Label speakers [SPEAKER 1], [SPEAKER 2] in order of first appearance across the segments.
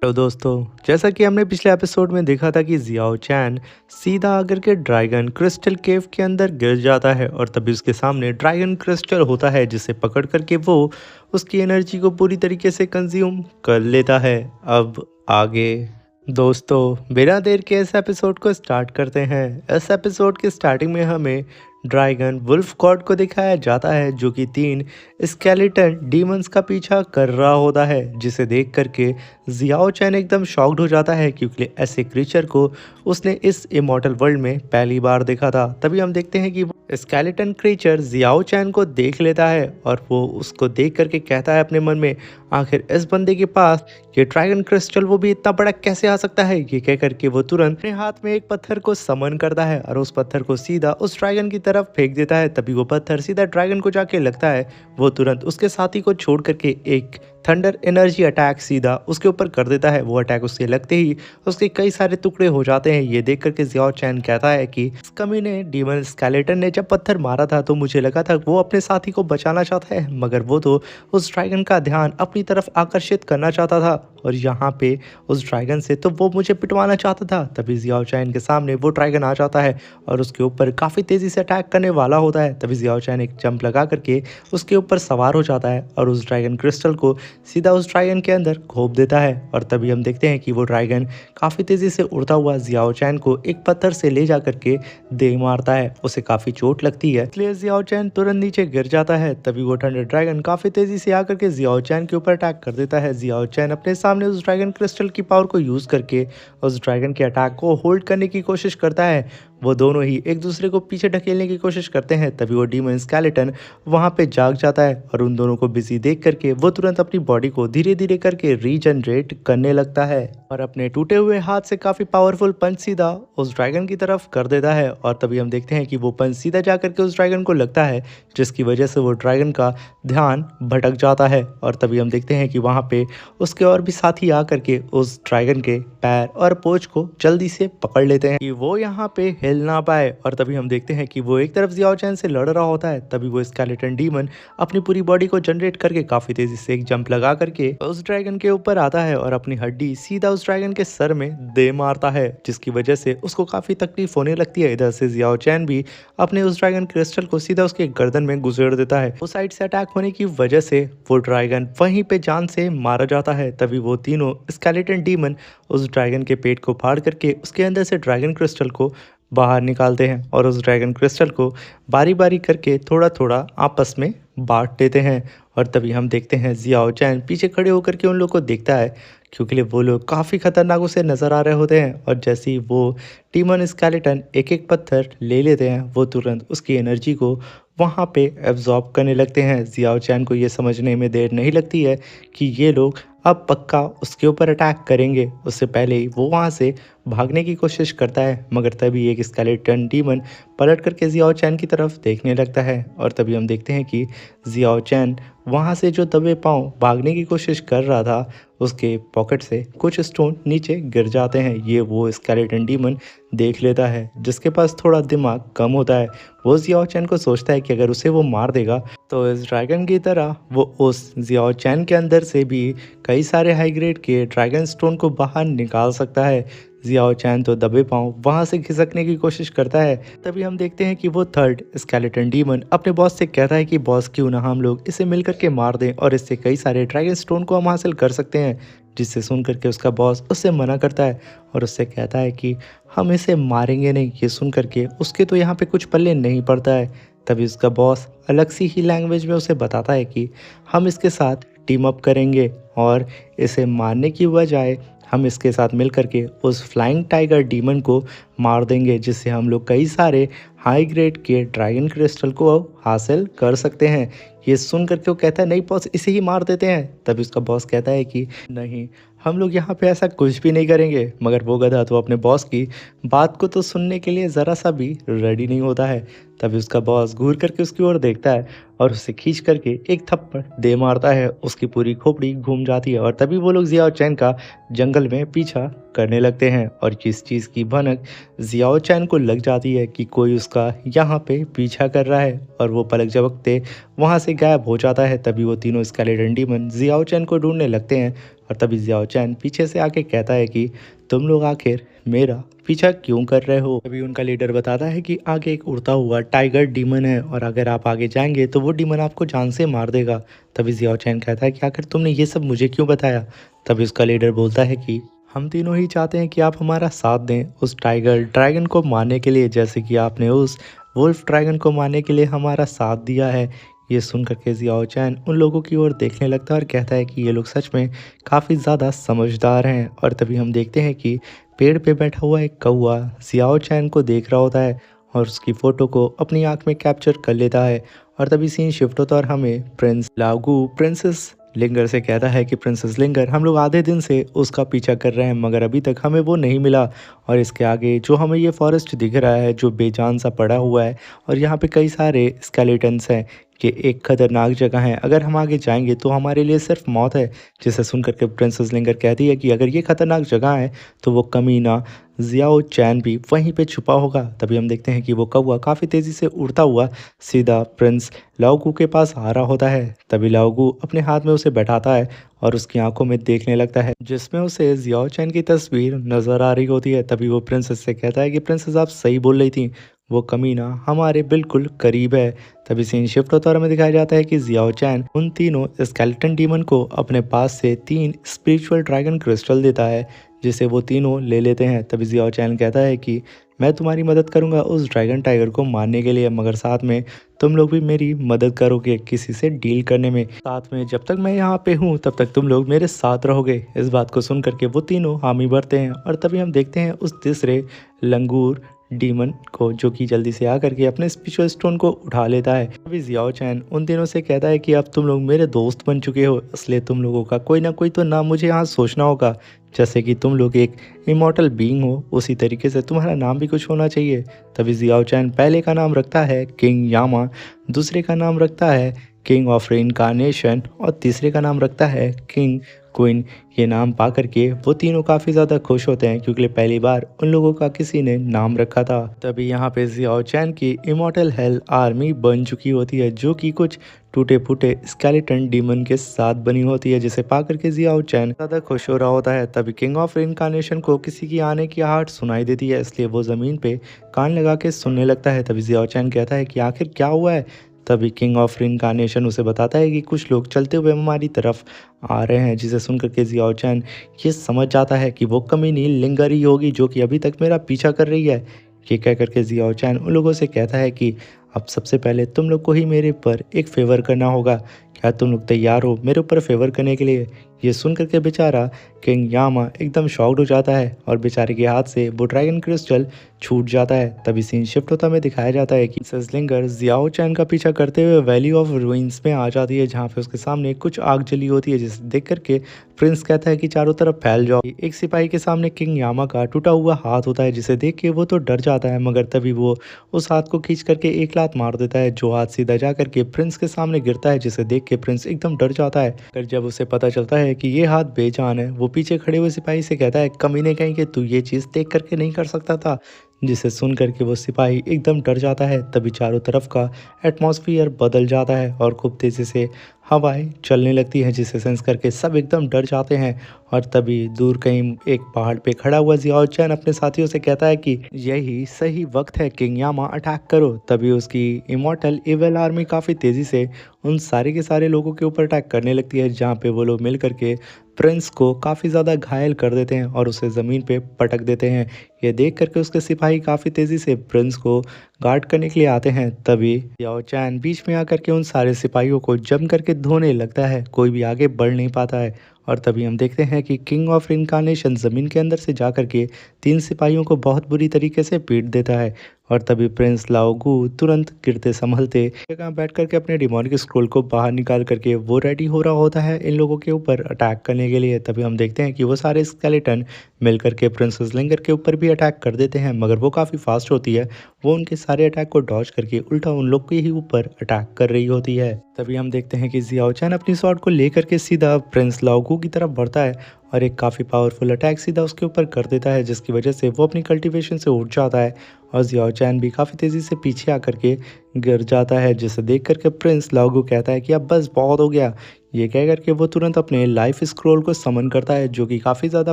[SPEAKER 1] तो दोस्तों, जैसा कि हमने पिछले एपिसोड में देखा था कि जियाओ चैन सीधा आकर के ड्रैगन क्रिस्टल केव के अंदर गिर जाता है और तभी उसके सामने ड्रैगन क्रिस्टल होता है जिसे पकड़ करके वो उसकी एनर्जी को पूरी तरीके से कंज्यूम कर लेता है। अब आगे दोस्तों, बिना देर के इस एपिसोड को स्टार्ट करते हैं। इस एपिसोड के स्टार्टिंग में हमें ड्रैगन वुल्फ गॉड को दिखाया जाता है जो कि 3 स्केलेटन डीमंस का पीछा कर रहा होता है, जिसे देख करके जियाओ चैन एकदम शॉक्ड हो जाता है क्योंकि ऐसे क्रीचर को उसने इस इमॉर्टल वर्ल्ड में पहली बार देखा था। तभी हम देखते हैं कि वो स्केलेटन क्रीचर जियाओ चैन को देख लेता है और वो उसको देख करके कहता है अपने मन में, आखिर इस बंदे के पास ये ड्रैगन क्रिस्टल वो भी इतना बड़ा कैसे आ सकता है। ये कह करके वो तुरंत अपने हाथ में एक पत्थर को समन करता है और उस पत्थर को सीधा उस ड्रैगन की तरफ फेंक देता है। तभी वो पत्थर सीधा ड्रैगन को जाके लगता है। वो तुरंत उसके साथी को छोड़ करके एक थंडर एनर्जी अटैक सीधा उसके ऊपर कर देता है। वो अटैक उससे लगते ही उसके कई सारे टुकड़े हो जाते हैं। ये देख करके जियाओ चैन कहता है कि इस कमीने डीमन स्केलेटन ने जब पत्थर मारा था तो मुझे लगा था वो अपने साथी को बचाना चाहता है, मगर वो तो उस ड्रैगन का ध्यान अपनी तरफ आकर्षित करना चाहता था और यहाँ पे उस ड्रैगन से तो वो मुझे पिटवाना चाहता था। तभी जियाओ चैन के सामने वो ड्रैगन आ जाता है और उसके ऊपर काफ़ी तेज़ी से अटैक करने वाला होता है। तभी जियाओ चैन एक जंप लगा करके उसके ऊपर सवार हो जाता है और उस ड्रैगन क्रिस्टल को सीधा उस ड्रैगन के अंदर घोंप देता है। और तभी हम देखते हैं कि वो ड्रैगन काफ़ी तेज़ी से उड़ता हुआ जियाओ चैन को एक पत्थर से ले जा करके दे मारता है। उसे काफ़ी चोट लगती है, इसलिए जियाओ चैन तुरंत नीचे गिर जाता है। तभी वो थंडर ड्रैगन काफ़ी तेज़ी से आकर के जियाओ चैन के ऊपर अटैक कर देता है। जियाओ चैन अपने सामने उस ड्रैगन क्रिस्टल की पावर को यूज़ करके उस ड्रैगन के अटैक को होल्ड करने की कोशिश करता है। वो दोनों ही एक दूसरे को पीछे ढकेलने की कोशिश करते हैं। तभी वो डीमन स्केलेटन वहाँ पे जाग जाता है और उन दोनों को बिजी देख करके वो तुरंत अपनी बॉडी को धीरे धीरे करके रीजनरेट करने लगता है और अपने टूटे हुए हाथ से काफ़ी पावरफुल पंच सीधा उस ड्रैगन की तरफ कर देता है। और तभी हम देखते हैं कि वो पंच सीधा जा करके उस ड्रैगन को लगता है, जिसकी वजह से वो ड्रैगन का ध्यान भटक जाता है। और तभी हम देखते हैं कि वहाँ पे उसके और भी साथी आ करके उस ड्रैगन के पैर और पोच को जल्दी से पकड़ लेते हैं कि वो यहाँ पे हिल ना पाए। और तभी हम देखते हैं कि वो एक तरफ जियाओ चैन से लड़ रहा होता है। तभी वो स्केलेटन डीमन अपनी पूरी बॉडी को जनरेट करके काफ़ी तेज़ी से एक जंप लगा करके उस ड्रैगन के ऊपर आता है और अपनी हड्डी सीधा उस ड्रैगन के सर में दे मारता है, जिसकी वजह से उसको काफ़ी तकलीफ होने लगती है। इधर से जियाओ चैन भी अपने उस ड्रैगन क्रिस्टल को सीधा उसके गर्दन में गुजर देता है। उस साइड से अटैक होने की वजह से वो ड्रैगन वहीं पे जान से मारा जाता है। तभी वो तीनों स्केलेटन डीमन उस ड्रैगन के पेट को फाड़ करके उसके अंदर से ड्रैगन क्रिस्टल को बाहर निकालते हैं और उस ड्रैगन क्रिस्टल को बारी बारी करके थोड़ा थोड़ा आपस में बांट देते हैं। और तभी हम देखते हैं जियाओ चैन पीछे खड़े होकर के उन लोग को देखता है, क्योंकि वो लोग काफ़ी खतरनाक उसे नज़र आ रहे होते हैं। और जैसे ही वो डीमन स्केलेटन एक एक पत्थर ले लेते हैं, वो तुरंत उसकी एनर्जी को वहाँ पे एब्जॉर्ब करने लगते हैं। जियाओ चैन को ये समझने में देर नहीं लगती है कि ये लोग अब पक्का उसके ऊपर अटैक करेंगे। उससे पहले ही वो वहाँ से भागने की कोशिश करता है, मगर तभी एक स्केलेटन डीमन पलट करके जियाओ चैन की तरफ देखने लगता है। और तभी हम देखते हैं कि जियाओ चैन वहाँ से जो दबे पाँव भागने की कोशिश कर रहा था, उसके पॉकेट से कुछ स्टोन नीचे गिर जाते हैं। ये वो स्केलेटन डीमन देख लेता है, जिसके पास थोड़ा दिमाग कम होता है। वो जियाओ चैन को सोचता है कि अगर उसे वो मार देगा तो इस ड्रैगन की तरह वो उस जियाओ चैन के अंदर से भी कई सारे हाई ग्रेड के ड्रैगन स्टोन को बाहर निकाल सकता है। जियाओ चैन तो दबे पाँव वहाँ से खिसकने की कोशिश करता है। तभी हम देखते हैं कि वो थर्ड स्केलेटन डीमन अपने बॉस से कहता है कि बॉस क्यों ना हम लोग इसे मिल करके मार दें और इससे कई सारे ड्रैगन स्टोन को हम हासिल कर सकते हैं। जिससे सुन करके उसका बॉस उससे मना करता है और उससे कहता है कि हम इसे मारेंगे नहीं। ये सुन करके उसके तो यहाँ पे कुछ पल्ले नहीं पड़ता है। तभी उसका बॉस अलग सी ही लैंग्वेज में उसे बताता है कि हम इसके साथ टीम अप करेंगे और इसे मारने की बजाय हम इसके साथ मिल करके उस फ्लाइंग टाइगर डीमन को मार देंगे, जिससे हम लोग कई सारे हाई ग्रेड के ड्रैगन क्रिस्टल को हासिल कर सकते हैं। ये सुन करके वो कहता है नहीं बॉस, इसे ही मार देते हैं। तभी उसका बॉस कहता है कि नहीं, हम लोग यहाँ पे ऐसा कुछ भी नहीं करेंगे। मगर वो गधा तो अपने बॉस की बात को तो सुनने के लिए ज़रा सा भी रेडी नहीं होता है। तभी उसका बॉस घूर करके उसकी ओर देखता है और उसे खींच करके एक थप्पड़ दे मारता है। उसकी पूरी खोपड़ी घूम जाती है और तभी वो लोग जियाओ चैन का जंगल में पीछा करने लगते हैं। और जिस चीज़ की भनक जियाओ चैन को लग जाती है कि कोई उसका यहाँ पे पीछा कर रहा है और वो पलक झपकते वहाँ से गायब हो जाता है। तभी वो तीनों स्केलेटन डीमन जियाओ चैन को ढूंढने लगते हैं और तभी जियाओ चैन पीछे से आके कहता है कि तुम लोग आखिर मेरा पीछा क्यों कर रहे हो। तभी उनका लीडर बताता है कि आगे एक उड़ता हुआ टाइगर डीमन है और अगर आप आगे जाएंगे तो वो डीमन आपको जान से मार देगा। तभी जियाओ चैन कहता है कि आखिर तुमने ये सब मुझे क्यों बताया। तभी उसका लीडर बोलता है कि हम तीनों ही चाहते हैं कि आप हमारा साथ दें उस टाइगर ड्रैगन को मारने के लिए, जैसे कि आपने उस वुल्फ ड्रैगन को मारने के लिए हमारा साथ दिया है। ये सुन कर के जियाओ चैन उन लोगों की ओर देखने लगता है और कहता है कि ये लोग सच में काफ़ी ज़्यादा समझदार हैं। और तभी हम देखते हैं कि पेड़ पे बैठा हुआ एक कौवा जियाओ चैन को देख रहा होता है और उसकी फ़ोटो को अपनी आँख में कैप्चर कर लेता है। और तभी सीन शिफ्ट होता है और हमें प्रिंस लागू प्रिंसेस लिंगर से कहता है कि प्रिंसेस लिंगर हम लोग आधे दिन से उसका पीछा कर रहे हैं मगर अभी तक हमें वो नहीं मिला। और इसके आगे जो हमें ये फॉरेस्ट दिख रहा है जो बेजान सा पड़ा हुआ है और यहाँ पे कई सारे स्केलेटन्स हैं, ये एक खतरनाक जगह है, अगर हम आगे जाएंगे तो हमारे लिए सिर्फ मौत है। जिसे सुन करके प्रिंसेस लिंगर कहती है कि अगर ये खतरनाक जगह है तो वो कमीना जियाओ चैन भी वहीं पे छुपा होगा। तभी हम देखते हैं कि वो कौवा काफ़ी तेज़ी से उड़ता हुआ सीधा प्रिंस लाओगू के पास आ रहा होता है। तभी लाओगू अपने हाथ में उसे बैठाता है और उसकी आंखों में देखने लगता है जिसमें उसे जियाओ चैन की तस्वीर नज़र आ रही होती है। तभी वो प्रिंसेस से कहता है कि प्रिंसेस आप सही बोल रही थी, वो कमीना हमारे बिल्कुल करीब है। तभी सीन शिफ्ट होता और हमें दिखाया जाता है कि जियाओ चैन उन तीनों स्केलेटन डीमन को अपने पास से 3 स्पिरिचुअल ड्रैगन क्रिस्टल देता है जिसे वो तीनों ले लेते हैं। तभी जियाओ चैन कहता है कि मैं तुम्हारी मदद करूंगा उस ड्रैगन टाइगर को मारने के लिए, मगर साथ में तुम लोग भी मेरी मदद करोगे किसी से डील करने में। साथ में जब तक मैं यहाँ पे हूँ तब तक तुम लोग मेरे साथ रहोगे। इस बात को सुन करके वो तीनों हामी भरते हैं और तभी हम देखते हैं उस तीसरे लंगूर डीमन को जो कि जल्दी से आकर के अपने स्पिरिचुअल स्टोन को उठा लेता है। अभी जियाओ चैन उन तीनों से कहता है कि अब तुम लोग मेरे दोस्त बन चुके हो, इसलिए तुम लोगों का कोई ना कोई तो नाम मुझे यहाँ सोचना होगा। जैसे कि तुम लोग एक इमॉर्टल बीइंग हो उसी तरीके से तुम्हारा नाम भी कुछ होना चाहिए। तभी जियाओ चैन पहले का नाम रखता है किंग यामा, दूसरे का नाम रखता है किंग ऑफ रेनकार्नेशन और तीसरे का नाम रखता है किंग क्वीन। ये नाम पा करके वो तीनों काफ़ी ज़्यादा खुश होते हैं क्योंकि पहली बार उन लोगों का किसी ने नाम रखा था। तभी यहाँ पे जियाओ चैन की इमॉर्टल हेल आर्मी बन चुकी होती है जो कि कुछ टूटे फूटे स्केलेटन डीमन के साथ बनी होती है, जिसे पा करके जियाओ चैन ज़्यादा खुश हो रहा होता है। तभी किंग ऑफ रेनकार्नेशन को किसी की आने की आहट सुनाई देती है, इसलिए वो ज़मीन पे कान लगा के सुनने लगता है। तभी जियाओ चैन कहता है कि आखिर क्या हुआ है। तभी किंग ऑफ रेनकार्नेशन उसे बताता है कि कुछ लोग चलते हुए हमारी तरफ आ रहे हैं, जिसे सुनकर के जियाओ चैन ये समझ जाता है कि वो कमीनी लिंगर ही होगी जो कि अभी तक मेरा पीछा कर रही है। ये कह करके जियाओ चैन उन लोगों से कहता है कि अब सबसे पहले तुम लोग को ही मेरे ऊपर एक फेवर करना होगा, क्या तुम लोग तैयार हो मेरे ऊपर फेवर करने के लिए। ये सुन करके बेचारा किंग यामा एकदम शॉक्ड हो जाता है और बेचारे के हाथ से वो ड्रैगन क्रिस्टल छूट जाता है। तभी सीन शिफ्ट होता में दिखाया जाता है कि सजलिंगर जियाओ चैन का पीछा करते हुए वैली ऑफ रूइंस में आ जाती है जहाँ पे उसके सामने कुछ आग जली होती है, जिसे देख करके प्रिंस कहता है कि चारों तरफ फैल जाओ। एक सिपाही के सामने किंग यामा का टूटा हुआ हाथ होता है जिसे देख के वो तो डर जाता है, मगर तभी वो उस हाथ को खींच करके एक लात मार देता है जो हाथ सीधा जा करके प्रिंस के सामने गिरता है, जिसे देख के प्रिंस एकदम डर जाता है। फिर जब उसे पता चलता है कि ये हाथ बेजान है वो पीछे खड़े हुए सिपाही से कहता है कमीने कहीं कि तू ये चीज़ देख करके नहीं कर सकता था, जिसे सुन करके वो सिपाही एकदम डर जाता है। तभी चारों तरफ का एटमॉस्फेयर बदल जाता है और खूब तेज़ी से हवाएं चलने लगती हैं, जिसे सेंस करके सब एकदम डर जाते हैं। और तभी दूर कहीं एक पहाड़ पे खड़ा हुआ जियाओ चैन अपने साथियों से कहता है कि यही सही वक्त है किंग यामा, अटैक करो। तभी उसकी इमॉर्टल इविल आर्मी काफ़ी तेज़ी से उन सारे के सारे लोगों के ऊपर अटैक करने लगती है, जहाँ पे वो लोग मिल करके प्रिंस को काफ़ी ज़्यादा घायल कर देते हैं और उसे ज़मीन पे पटक देते हैं। ये देख करके उसके सिपाही काफ़ी तेज़ी से प्रिंस को गार्ड करने के लिए आते हैं। तभी जियाओ चैन बीच में आकर के उन सारे सिपाहियों को जम करके धोने लगता है, कोई भी आगे बढ़ नहीं पाता है। और तभी हम देखते हैं कि किंग ऑफ इनकारनेशन ज़मीन के अंदर से जा करके 3 सिपाहियों को बहुत बुरी तरीके से पीट देता है। और तभी प्रिंस लाओगू तुरंत गिरते संभलते जगह बैठ करके अपने डिमोनिक स्क्रोल को बाहर निकाल करके वो रेडी हो रहा होता है इन लोगों के ऊपर अटैक करने के लिए। तभी हम देखते हैं कि वो सारे स्केलेटन मिल करके प्रिंसेस लिंगर के ऊपर भी अटैक कर देते हैं, मगर वो काफ़ी फास्ट होती है, वो उनके सारे अटैक को डॉज करके उल्टा उन लोग के ही ऊपर अटैक कर रही होती है। तभी हम देखते हैं कि जियाओ चैन अपनी स्वॉर्ड को लेकर के सीधा प्रिंस लाओगू की तरफ बढ़ता है और एक काफ़ी पावरफुल अटैक सीधा उसके ऊपर कर देता है, जिसकी वजह से वो अपनी कल्टीवेशन से उठ जाता है और जियाओ चैन भी काफ़ी तेज़ी से पीछे आकर के गिर जाता है, जिसे देख करके प्रिंस लाओगू कहता है कि अब बस बहुत हो गया, ये कह कर के वो तुरंत अपने लाइफ स्क्रोल को समन करता है जो कि काफ़ी ज़्यादा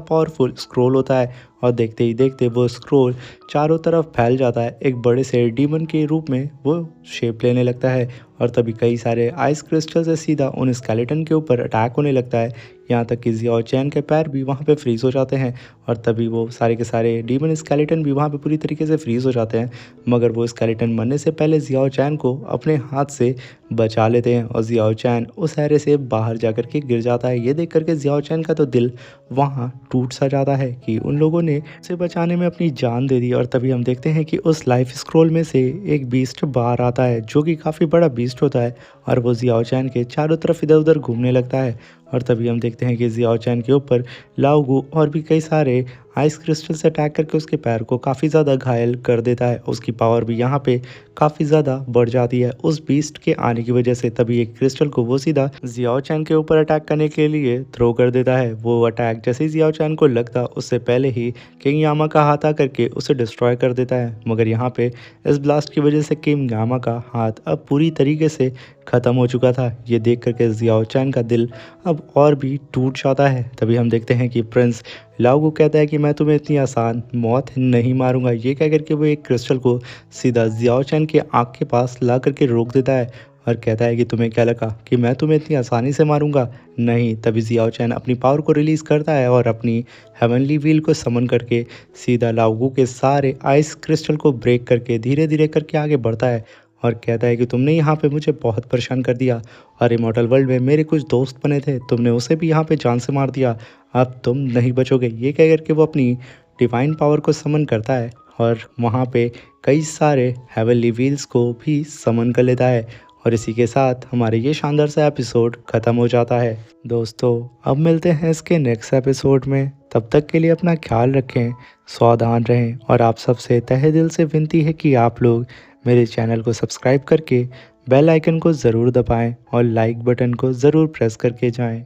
[SPEAKER 1] पावरफुल स्क्रोल होता है और देखते ही देखते वो स्क्रोल चारों तरफ फैल जाता है। एक बड़े से डीमन के रूप में वो शेप लेने लगता है और तभी कई सारे आइस क्रिस्टल से सीधा उन स्केलेटन के ऊपर अटैक होने लगता है। यहाँ तक कि जियाओ चैन के पैर भी वहाँ पे फ्रीज़ हो जाते हैं और तभी वो सारे के सारे डीमन स्केलेटन भी वहाँ पे पूरी तरीके से फ्रीज़ हो जाते हैं। मगर वो स्केलेटन मरने से पहले जियाओ चैन को अपने हाथ से बचा लेते हैं और जियाओ चैन उस एरिया से बाहर जाकर के गिर जाता है। ये देख कर के जियाओ चैन का तो दिल वहाँ टूट सा जाता है कि उन लोगों ने उसे बचाने में अपनी जान दे दी। और तभी हम देखते हैं कि उस लाइफ स्क्रोल में से एक बीस्ट बाहर आता है जो कि काफ़ी बड़ा बीस्ट होता है और वो जियाओ चैन के चारों तरफ इधर उधर घूमने लगता है। और तभी हम देखते हैं कि जियाओ चैन के ऊपर लाओगू और भी कई सारे आइस क्रिस्टल से अटैक करके उसके पैर को काफ़ी ज़्यादा घायल कर देता है। उसकी पावर भी यहाँ पे काफ़ी ज़्यादा बढ़ जाती है उस बीस्ट के आने की वजह से। तभी एक क्रिस्टल को वो सीधा जियाओ चैन के ऊपर अटैक करने के लिए थ्रो कर देता है। वो अटैक जैसे ही जियाओ चैन को लगता उससे पहले ही किंग यामा का हाथ आकर के उसे डिस्ट्रॉय कर देता है। मगर यहाँ पे इस ब्लास्ट की वजह से किंग यामा का हाथ अब पूरी तरीके से ख़त्म हो चुका था। ये देख करके जियाओ चैन का दिल अब और भी टूट जाता है। तभी हम देखते हैं कि प्रिंस लाओगू कहता है कि मैं तुम्हें इतनी आसान मौत नहीं मारूंगा। ये कह करके वो एक क्रिस्टल को सीधा जियाओ चैन के आँख के पास ला करके रोक देता है और कहता है कि तुम्हें क्या लगा कि मैं तुम्हें इतनी आसानी से मारूंगा? नहीं। तभी जियाओ चैन अपनी पावर को रिलीज़ करता है और अपनी हेवनली व्हील को समन करके सीधा लाओगू के सारे आइस क्रिस्टल को ब्रेक करके धीरे धीरे करके आगे बढ़ता है और कहता है कि तुमने यहाँ पे मुझे बहुत परेशान कर दिया और इमॉर्टल वर्ल्ड में मेरे कुछ दोस्त बने थे, तुमने उसे भी यहाँ पे जान से मार दिया, अब तुम नहीं बचोगे। ये कह करके वो अपनी डिवाइन पावर को समन करता है और वहाँ पे कई सारे हेवनली व्हील्स को भी समन कर लेता है। और इसी के साथ हमारे ये शानदार सा एपिसोड ख़त्म हो जाता है। दोस्तों अब मिलते हैं इसके नेक्स्ट एपिसोड में, तब तक के लिए अपना ख्याल रखें, सावधान रहें और आप सबसे तहे दिल से विनती है कि आप लोग मेरे चैनल को सब्सक्राइब करके बेल आइकन को ज़रूर दबाएं और लाइक बटन को ज़रूर प्रेस करके जाएं।